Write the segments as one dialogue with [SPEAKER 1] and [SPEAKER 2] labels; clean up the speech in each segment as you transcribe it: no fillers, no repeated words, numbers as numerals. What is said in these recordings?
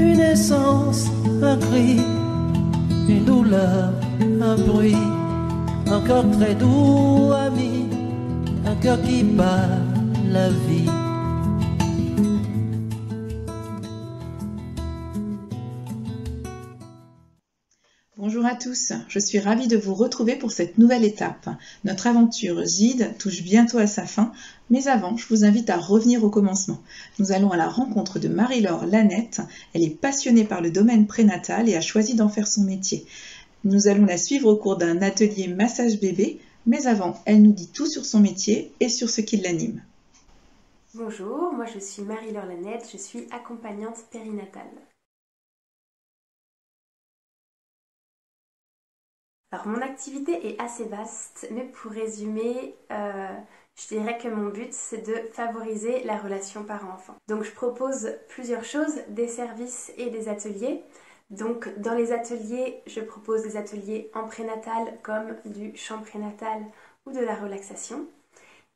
[SPEAKER 1] une essence, un cri, une douleur, un bruit, un cœur très doux, ami, un cœur qui bat la vie.
[SPEAKER 2] Bonjour à tous, je suis ravie de vous retrouver pour cette nouvelle étape. Notre aventure Gide touche bientôt à sa fin, mais avant, je vous invite à revenir au commencement. Nous allons à la rencontre de Marie-Laure Lanette. Elle est passionnée par le domaine prénatal et a choisi d'en faire son métier. Nous allons la suivre au cours d'un atelier massage bébé, mais avant, elle nous dit tout sur son métier et sur ce qui l'anime.
[SPEAKER 3] Bonjour, moi je suis Marie-Laure Lanette, je suis accompagnante périnatale. Alors mon activité est assez vaste, mais pour résumer, je dirais que mon but c'est de favoriser la relation parent-enfant. Donc je propose plusieurs choses, des services et des ateliers. Donc dans les ateliers, je propose des ateliers en prénatal comme du chant prénatal ou de la relaxation.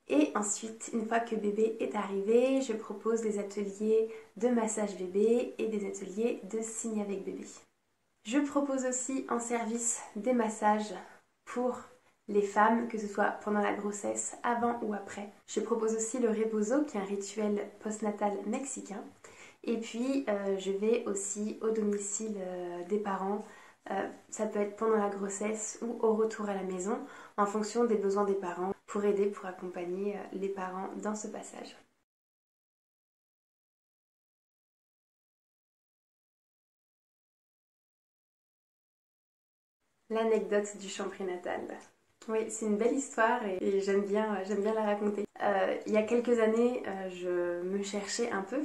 [SPEAKER 3] Et ensuite, une fois que bébé est arrivé, je propose des ateliers de massage bébé et des ateliers de signe avec bébé. Je propose aussi en service des massages pour les femmes, que ce soit pendant la grossesse, avant ou après. Je propose aussi le rebozo, qui est un rituel postnatal mexicain. Et puis, je vais aussi au domicile des parents. Ça peut être pendant la grossesse ou au retour à la maison, en fonction des besoins des parents, pour aider, pour accompagner les parents dans ce passage. L'anecdote du chant prénatal. Oui, c'est une belle histoire et j'aime bien la raconter. Il y a quelques années, je me cherchais un peu.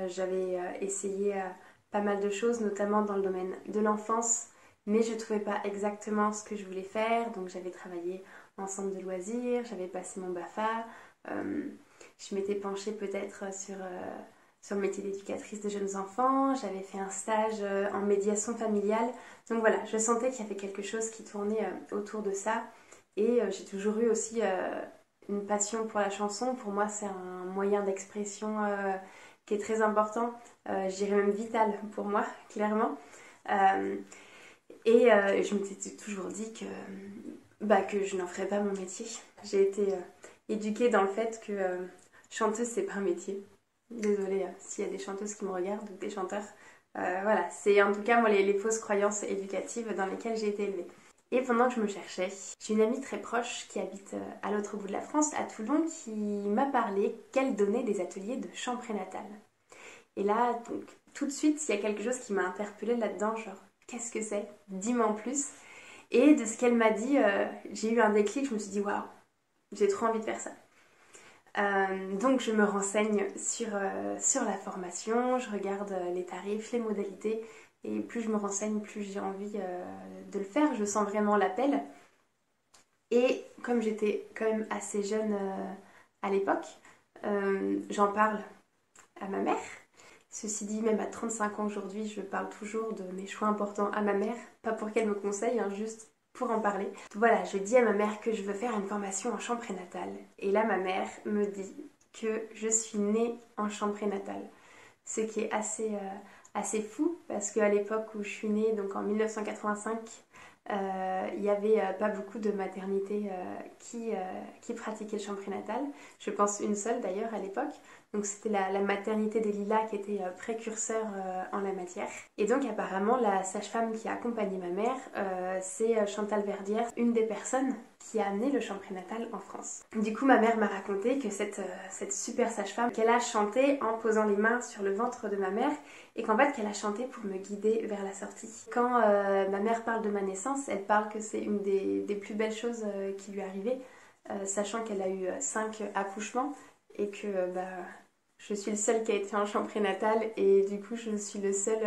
[SPEAKER 3] J'avais essayé pas mal de choses, notamment dans le domaine de l'enfance, mais je ne trouvais pas exactement ce que je voulais faire. Donc j'avais travaillé en centre de loisirs, j'avais passé mon BAFA, je m'étais penchée peut-être sur le métier d'éducatrice de jeunes enfants, j'avais fait un stage en médiation familiale. Donc voilà, je sentais qu'il y avait quelque chose qui tournait autour de ça. Et j'ai toujours eu aussi une passion pour la chanson. Pour moi, c'est un moyen d'expression qui est très important. Je dirais même vital pour moi, clairement. Je m'étais toujours dit que je n'en ferais pas mon métier. J'ai été éduquée dans le fait que chanteuse, c'est pas un métier. Désolée s'il y a des chanteuses qui me regardent ou des chanteurs. Voilà, c'est en tout cas moi les fausses croyances éducatives dans lesquelles j'ai été élevée. Et pendant que je me cherchais, j'ai une amie très proche qui habite à l'autre bout de la France, à Toulon, qui m'a parlé qu'elle donnait des ateliers de chant prénatal. Et là, donc, tout de suite, il y a quelque chose qui m'a interpellée là-dedans, genre, qu'est-ce que c'est? Dis-moi en plus. Et de ce qu'elle m'a dit, j'ai eu un déclic, je me suis dit, waouh, j'ai trop envie de faire ça. Donc je me renseigne sur la formation, je regarde les tarifs, les modalités, et plus je me renseigne, plus j'ai envie de le faire, je sens vraiment l'appel. Et comme j'étais quand même assez jeune à l'époque, j'en parle à ma mère. Ceci dit, même à 35 ans aujourd'hui, je parle toujours de mes choix importants à ma mère, pas pour qu'elle me conseille, hein, juste pour en parler. Voilà, je dis à ma mère que je veux faire une formation en chant prénatal. Et là, ma mère me dit que je suis née en chant prénatal. Ce qui est assez fou, parce qu'à l'époque où je suis née, donc en 1985, il n'y avait pas beaucoup de maternités qui pratiquaient le chant prénatal. Je pense une seule d'ailleurs à l'époque. Donc c'était la maternité des Lilas qui était précurseur en la matière. Et donc apparemment la sage-femme qui a accompagné ma mère, c'est Chantal Verdière, une des personnes qui a amené le chant prénatal en France. Du coup ma mère m'a raconté que cette super sage-femme, qu'elle a chanté en posant les mains sur le ventre de ma mère et qu'en fait qu'elle a chanté pour me guider vers la sortie. Quand ma mère parle de ma naissance, elle parle que c'est une des plus belles choses qui lui est arrivée, sachant qu'elle a eu 5 accouchements et que je suis le seul qui a été en chant prénatal et du coup je suis le seul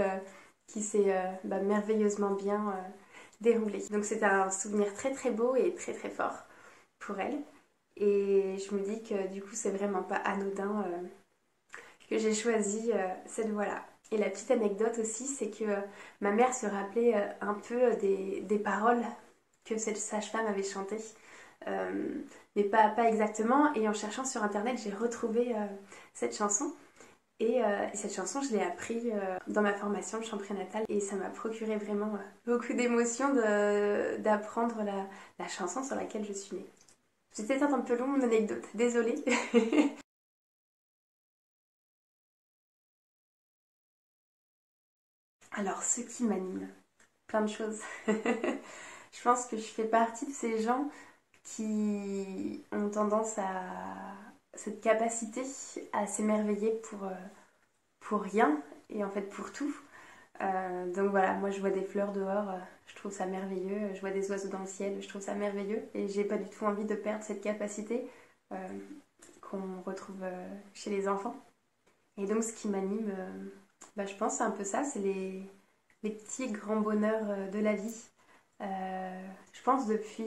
[SPEAKER 3] qui s'est merveilleusement bien déroulé. Donc c'est un souvenir très très beau et très très fort pour elle. Et je me dis que du coup c'est vraiment pas anodin que j'ai choisi cette voie-là. Et la petite anecdote aussi, c'est que ma mère se rappelait un peu des paroles que cette sage-femme avait chantées. Mais pas exactement. Et en cherchant sur internet, j'ai retrouvé cette chanson. Et cette chanson, je l'ai appris dans ma formation de chant prénatal et ça m'a procuré vraiment beaucoup d'émotions d'apprendre la chanson sur laquelle je suis née. C'était peut-être un peu long mon anecdote, désolée. Alors, ce qui m'anime, plein de choses. Je pense que je fais partie de ces gens qui ont tendance à cette capacité à s'émerveiller pour rien et en fait pour tout. Donc voilà, moi je vois des fleurs dehors, je trouve ça merveilleux, je vois des oiseaux dans le ciel, je trouve ça merveilleux et j'ai pas du tout envie de perdre cette capacité qu'on retrouve chez les enfants. Et donc ce qui m'anime, je pense c'est un peu ça, c'est les petits grands bonheurs de la vie. Je pense depuis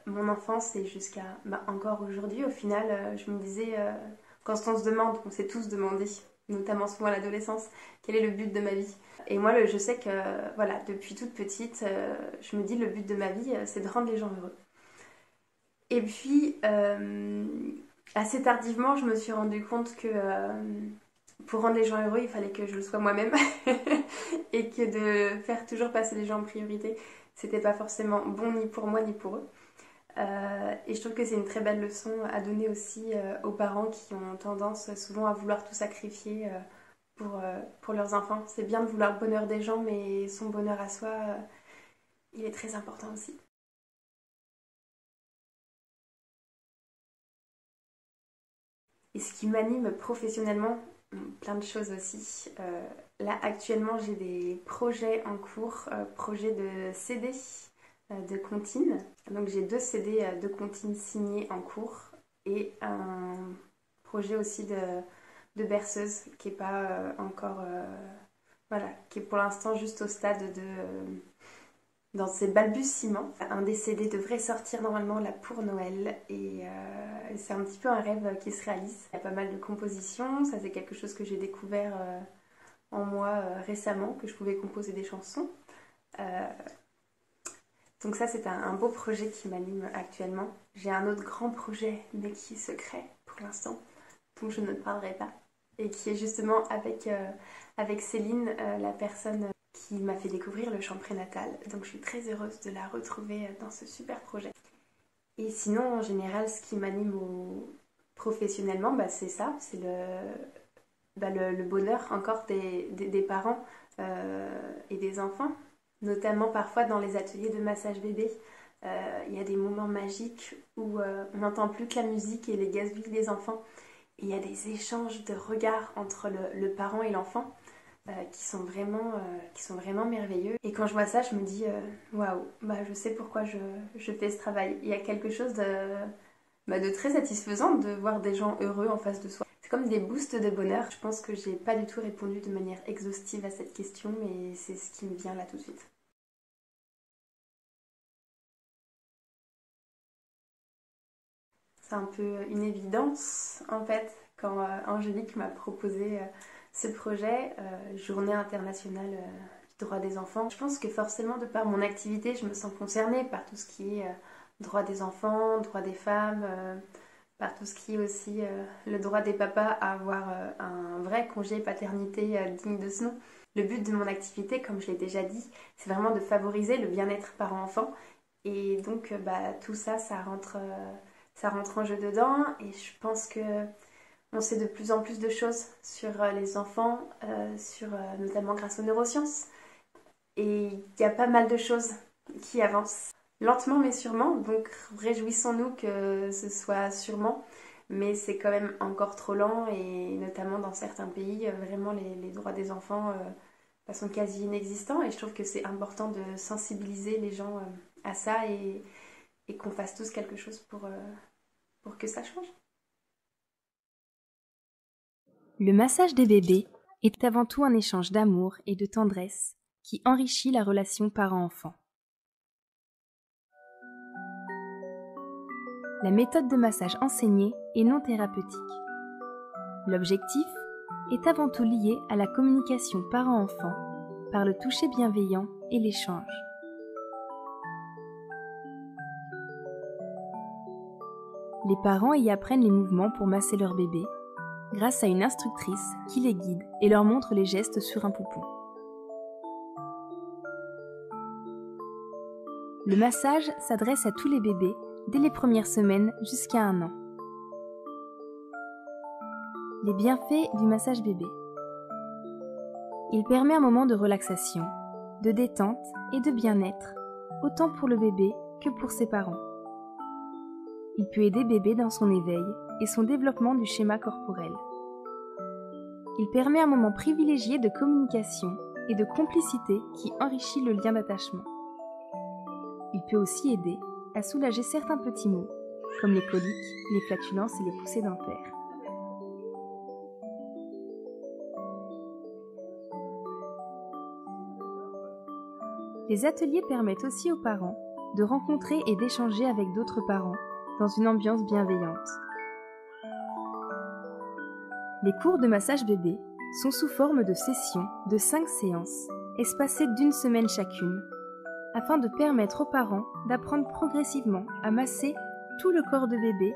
[SPEAKER 3] mon enfance et jusqu'à encore aujourd'hui, au final, je me disais, quand on se demande, on s'est tous demandé, notamment souvent à l'adolescence, quel est le but de ma vie. Et moi, je sais que voilà, depuis toute petite, je me dis le but de ma vie, c'est de rendre les gens heureux. Et puis, assez tardivement, je me suis rendu compte que pour rendre les gens heureux, il fallait que je le sois moi-même et que de faire toujours passer les gens en priorité, c'était pas forcément bon ni pour moi ni pour eux. Et je trouve que c'est une très belle leçon à donner aussi aux parents qui ont tendance souvent à vouloir tout sacrifier pour leurs enfants. C'est bien de vouloir le bonheur des gens, mais son bonheur à soi, il est très important aussi. Et ce qui m'anime professionnellement, plein de choses aussi. Là, actuellement, j'ai des projets en cours, projets de CD de comptines. Donc, j'ai 2 CD de comptines signés en cours et un projet aussi de berceuse qui est pas encore... voilà, qui est pour l'instant juste au stade dans ses balbutiements. Un des CD devrait sortir normalement là pour Noël et c'est un petit peu un rêve qui se réalise. Il y a pas mal de compositions, ça c'est quelque chose que j'ai découvert en moi récemment, que je pouvais composer des chansons. Donc ça c'est un beau projet qui m'anime actuellement. J'ai un autre grand projet mais qui est secret pour l'instant, dont je ne parlerai pas. Et qui est justement avec Céline, la personne qui m'a fait découvrir le chant prénatal. Donc je suis très heureuse de la retrouver dans ce super projet. Et sinon, en général, ce qui m'anime professionnellement, c'est ça, c'est le bonheur encore des parents et des enfants, notamment parfois dans les ateliers de massage bébé. Il y a des moments magiques où on n'entend plus que la musique et les gazouilles des enfants. Et il y a des échanges de regards entre le parent et l'enfant qui sont vraiment merveilleux. Et quand je vois ça, je me dis waouh, je sais pourquoi je fais ce travail. Il y a quelque chose de très satisfaisant de voir des gens heureux en face de soi. C'est comme des boosts de bonheur. Je pense que j'ai pas du tout répondu de manière exhaustive à cette question, mais c'est ce qui me vient là tout de suite. C'est un peu une évidence en fait quand Angélique m'a proposé ce projet, Journée internationale du droit des enfants. Je pense que forcément de par mon activité, je me sens concernée par tout ce qui est droit des enfants, droit des femmes, par tout ce qui est aussi le droit des papas à avoir un vrai congé paternité digne de ce nom. Le but de mon activité, comme je l'ai déjà dit, c'est vraiment de favoriser le bien-être parent-enfant. Et donc tout ça, ça rentre en jeu dedans. Et je pense que on sait de plus en plus de choses sur les enfants, notamment grâce aux neurosciences. Et il y a pas mal de choses qui avancent. Lentement mais sûrement, donc réjouissons-nous que ce soit sûrement. Mais c'est quand même encore trop lent et notamment dans certains pays, vraiment les droits des enfants sont quasi inexistants. Et je trouve que c'est important de sensibiliser les gens à ça et qu'on fasse tous quelque chose pour que ça change.
[SPEAKER 4] Le massage des bébés est avant tout un échange d'amour et de tendresse qui enrichit la relation parent-enfant. La méthode de massage enseignée est non thérapeutique. L'objectif est avant tout lié à la communication parent-enfant par le toucher bienveillant et l'échange. Les parents y apprennent les mouvements pour masser leur bébé, grâce à une instructrice qui les guide et leur montre les gestes sur un poupon. Le massage s'adresse à tous les bébés dès les premières semaines jusqu'à 1 an. Les bienfaits du massage bébé. Il permet un moment de relaxation, de détente et de bien-être, autant pour le bébé que pour ses parents. Il peut aider bébé dans son éveil et son développement du schéma corporel. Il permet un moment privilégié de communication et de complicité qui enrichit le lien d'attachement. Il peut aussi aider à soulager certains petits maux, comme les coliques, les flatulences et les poussées dentaires. Les ateliers permettent aussi aux parents de rencontrer et d'échanger avec d'autres parents dans une ambiance bienveillante. Les cours de massage bébé sont sous forme de sessions de 5 séances, espacées d'1 semaine chacune, afin de permettre aux parents d'apprendre progressivement à masser tout le corps de bébé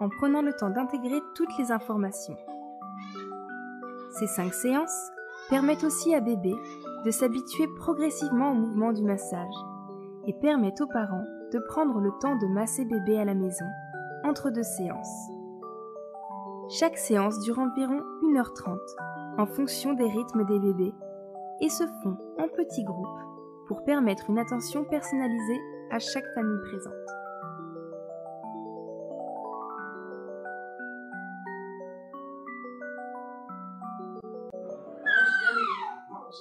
[SPEAKER 4] en prenant le temps d'intégrer toutes les informations. Ces 5 séances permettent aussi à bébé de s'habituer progressivement au mouvement du massage et permettent aux parents de prendre le temps de masser bébé à la maison, entre 2 séances. Chaque séance dure environ 1h30 en fonction des rythmes des bébés et se font en petits groupes pour permettre une attention personnalisée à chaque famille présente.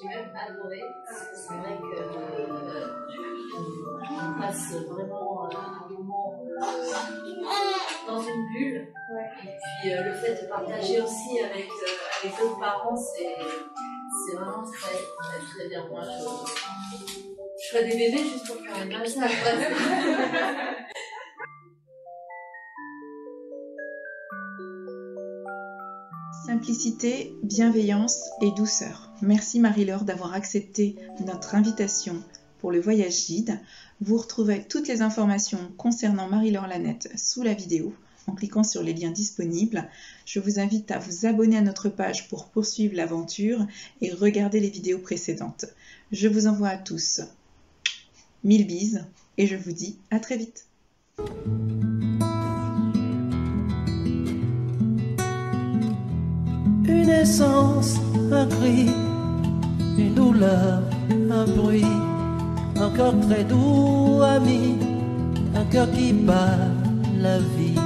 [SPEAKER 5] J'ai même adoré. C'est vrai qu'on passe vraiment un moment dans une bulle. Ouais. Et puis le fait de partager aussi avec d'autres parents, c'est vraiment très, très, très bien. Moi, je ferais des bébés juste pour faire un massage.
[SPEAKER 2] Simplicité, bienveillance et douceur. Merci Marie-Laure d'avoir accepté notre invitation pour le voyage guide. Vous retrouverez toutes les informations concernant Marie-Laure Lanette sous la vidéo en cliquant sur les liens disponibles. Je vous invite à vous abonner à notre page pour poursuivre l'aventure et regarder les vidéos précédentes. Je vous envoie à tous 1000 bises et je vous dis à très vite.
[SPEAKER 1] Une essence, un cri, une douleur, un bruit, un corps très doux, ami, un cœur qui bat la vie.